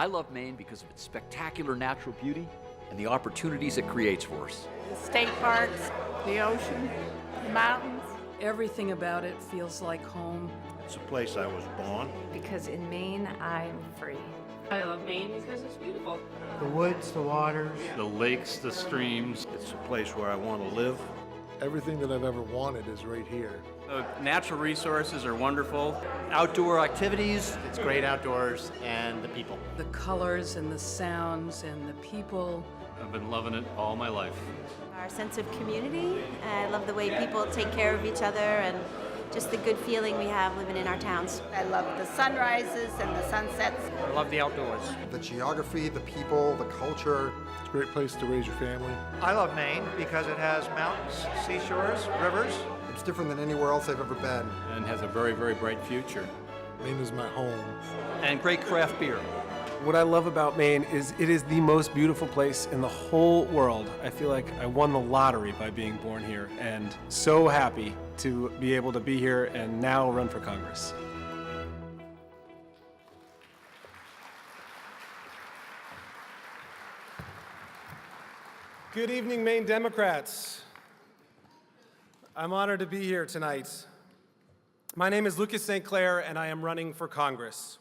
I love Maine because of its spectacular natural beauty and the opportunities it creates for us. The state parks, the ocean, the mountains. Everything about it feels like home. It's a place I was born. Because in Maine, I'm free. I love Maine because it's beautiful. The woods, the waters. The lakes, the streams. It's a place where I want to live. Everything that I've ever wanted is right here. The natural resources are wonderful. Outdoor activities. It's great outdoors and the people. The colors and the sounds and the people. I've been loving it all my life. Our sense of community. I love the way people take care of each other and just the good feeling we have living in our towns. I love the sunrises and the sunsets. I love the outdoors. The geography, the people, the culture. It's a great place to raise your family. I love Maine because it has mountains, seashores, rivers. It's different than anywhere else I've ever been. And has a very, very bright future. Maine is my home. And great craft beer. What I love about Maine is it is the most beautiful place in the whole world. I feel like I won the lottery by being born here, and so happy to be able to be here and now run for Congress. Good evening, Maine Democrats. I'm honored to be here tonight. My name is Lucas St. Clair, and I am running for Congress.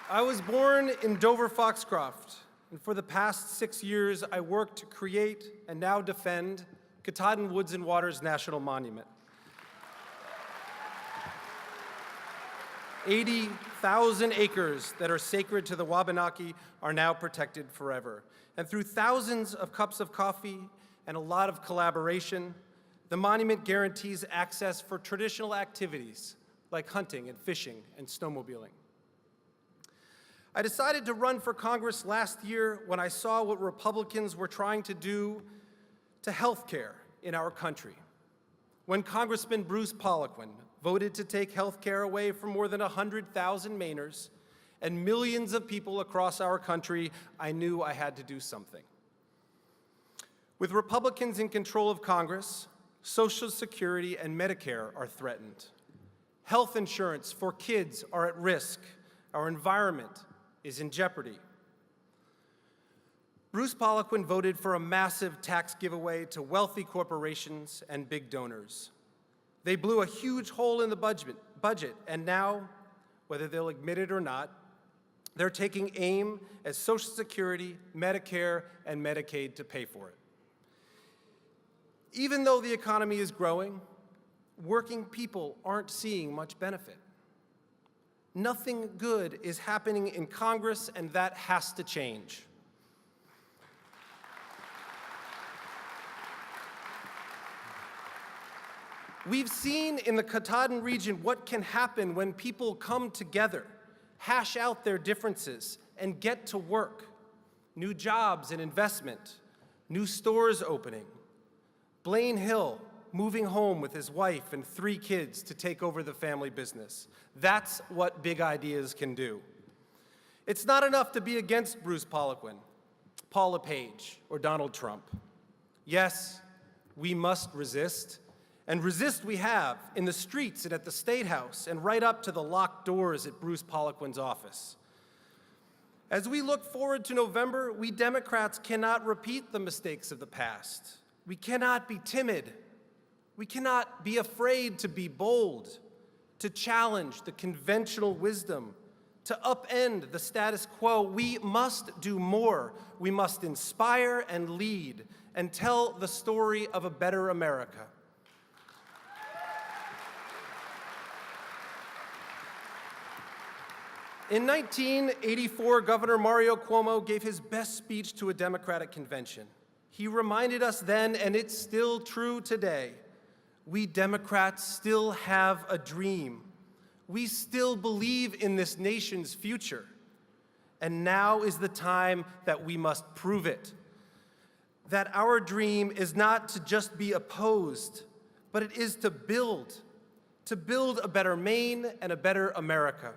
I was born in Dover, Foxcroft, and for the past 6 years, I worked to create and now defend Katahdin Woods and Waters National Monument. 80,000 acres that are sacred to the Wabanaki are now protected forever. And through thousands of cups of coffee and a lot of collaboration, the monument guarantees access for traditional activities like hunting and fishing and snowmobiling. I decided to run for Congress last year when I saw what Republicans were trying to do to health care in our country. When Congressman Bruce Poliquin voted to take health care away from more than 100,000 Mainers and millions of people across our country, I knew I had to do something. With Republicans in control of Congress, Social Security and Medicare are threatened. Health insurance for kids are at risk. Our environment is in jeopardy. Bruce Poliquin voted for a massive tax giveaway to wealthy corporations and big donors. They blew a huge hole in the budget, and now, whether they'll admit it or not, they're taking aim at Social Security, Medicare, and Medicaid to pay for it. Even though the economy is growing, working people aren't seeing much benefit. Nothing good is happening in Congress, and that has to change. We've seen in the Katahdin region what can happen when people come together, hash out their differences, and get to work. New jobs and investment, new stores opening. Blaine Hill moving home with his wife and 3 kids to take over the family business. That's what big ideas can do. It's not enough to be against Bruce Poliquin, Paul LePage, or Donald Trump. Yes, we must resist, and resist we have in the streets and at the State House and right up to the locked doors at Bruce Poliquin's office. As we look forward to November, we Democrats cannot repeat the mistakes of the past. We cannot be timid. We cannot be afraid to be bold, to challenge the conventional wisdom, to upend the status quo. We must do more. We must inspire and lead and tell the story of a better America. In 1984, Governor Mario Cuomo gave his best speech to a Democratic convention. He reminded us then, and it's still true today, we Democrats still have a dream. We still believe in this nation's future. And now is the time that we must prove it. That our dream is not to just be opposed, but it is to build a better Maine and a better America.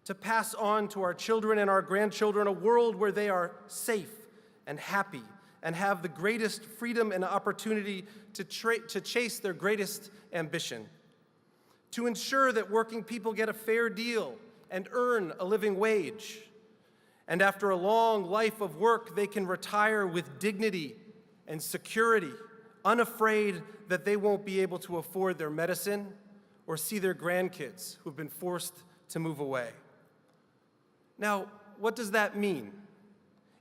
To pass on to our children and our grandchildren a world where they are safe and happy and have the greatest freedom and opportunity to chase their greatest ambition. to ensure that working people get a fair deal and earn a living wage. And after a long life of work, they can retire with dignity and security, unafraid that they won't be able to afford their medicine or see their grandkids who've been forced to move away. Now, what does that mean?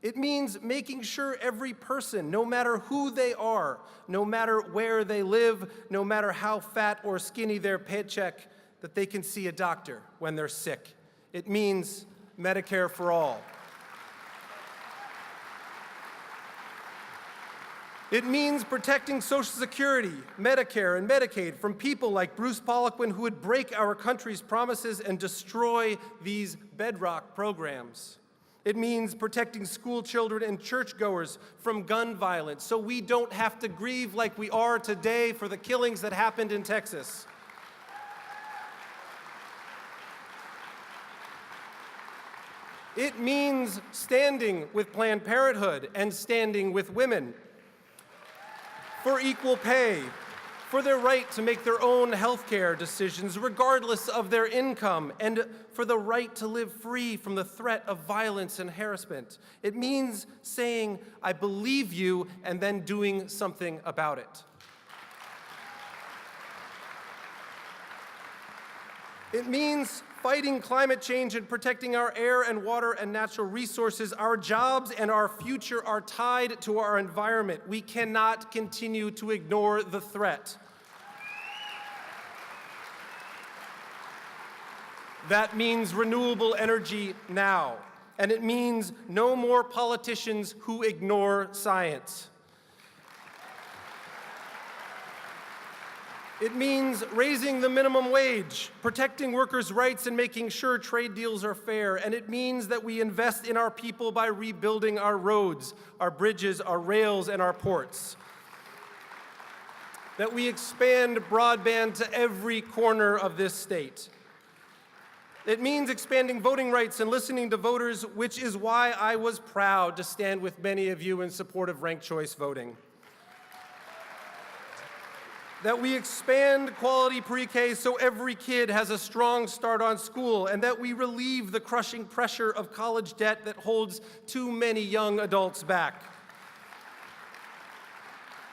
It means making sure every person, no matter who they are, no matter where they live, no matter how fat or skinny their paycheck, that they can see a doctor when they're sick. It means Medicare for all. It means protecting Social Security, Medicare, and Medicaid from people like Bruce Poliquin who would break our country's promises and destroy these bedrock programs. It means protecting school children and churchgoers from gun violence so we don't have to grieve like we are today for the killings that happened in Texas. It means standing with Planned Parenthood and standing with women for equal pay, for their right to make their own health care decisions regardless of their income, and for the right to live free from the threat of violence and harassment. It means saying, I believe you, and then doing something about it. It means fighting climate change and protecting our air and water and natural resources. Our jobs and our future are tied to our environment. We cannot continue to ignore the threat. That means renewable energy now, and it means no more politicians who ignore science. It means raising the minimum wage, protecting workers' rights, and making sure trade deals are fair. And it means that we invest in our people by rebuilding our roads, our bridges, our rails, and our ports. That we expand broadband to every corner of this state. It means expanding voting rights and listening to voters, which is why I was proud to stand with many of you in support of ranked choice voting. That we expand quality pre-K so every kid has a strong start on school, and that we relieve the crushing pressure of college debt that holds too many young adults back.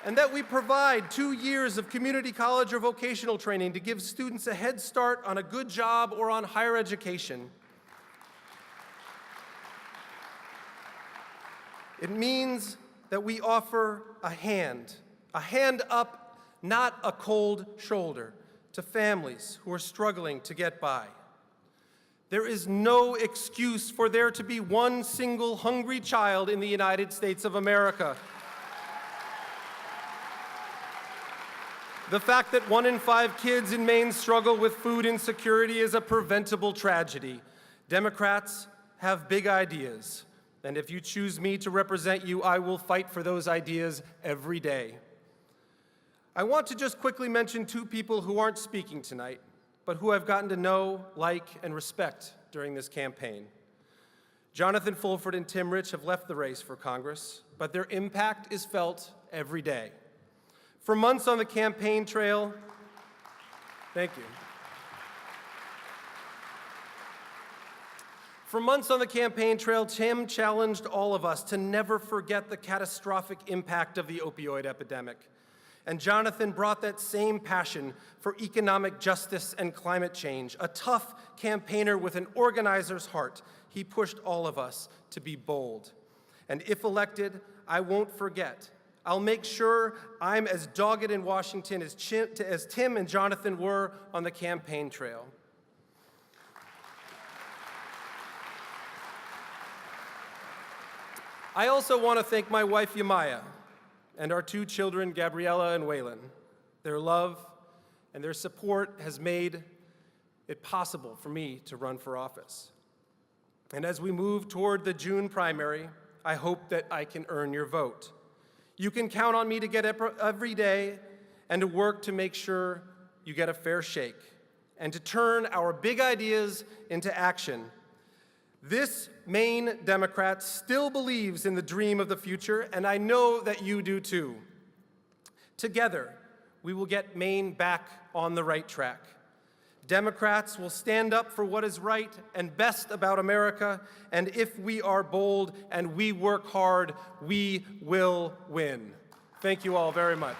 And that we provide 2 years of community college or vocational training to give students a head start on a good job or on higher education. It means that we offer a hand up, not a cold shoulder, to families who are struggling to get by. There is no excuse for there to be one single hungry child in the United States of America. The fact that 1 in 5 kids in Maine struggle with food insecurity is a preventable tragedy. Democrats have big ideas, and if you choose me to represent you, I will fight for those ideas every day. I want to just quickly mention 2 people who aren't speaking tonight, but who I've gotten to know, like, and respect during this campaign. Jonathan Fulford and Tim Rich have left the race for Congress, but their impact is felt every day. For months on the campaign trail, thank you. For months on the campaign trail, Tim challenged all of us to never forget the catastrophic impact of the opioid epidemic. And Jonathan brought that same passion for economic justice and climate change. A tough campaigner with an organizer's heart, he pushed all of us to be bold. And if elected, I won't forget. I'll make sure I'm as dogged in Washington as Tim and Jonathan were on the campaign trail. I also want to thank my wife, Yamaya, and our 2 children, Gabriella and Waylon. Their love and their support has made it possible for me to run for office. And as we move toward the June primary, I hope that I can earn your vote. You can count on me to get up every day and to work to make sure you get a fair shake and to turn our big ideas into action. This Maine Democrat still believes in the dream of the future, and I know that you do too. Together, we will get Maine back on the right track. Democrats will stand up for what is right and best about America, and if we are bold and we work hard, we will win. Thank you all very much.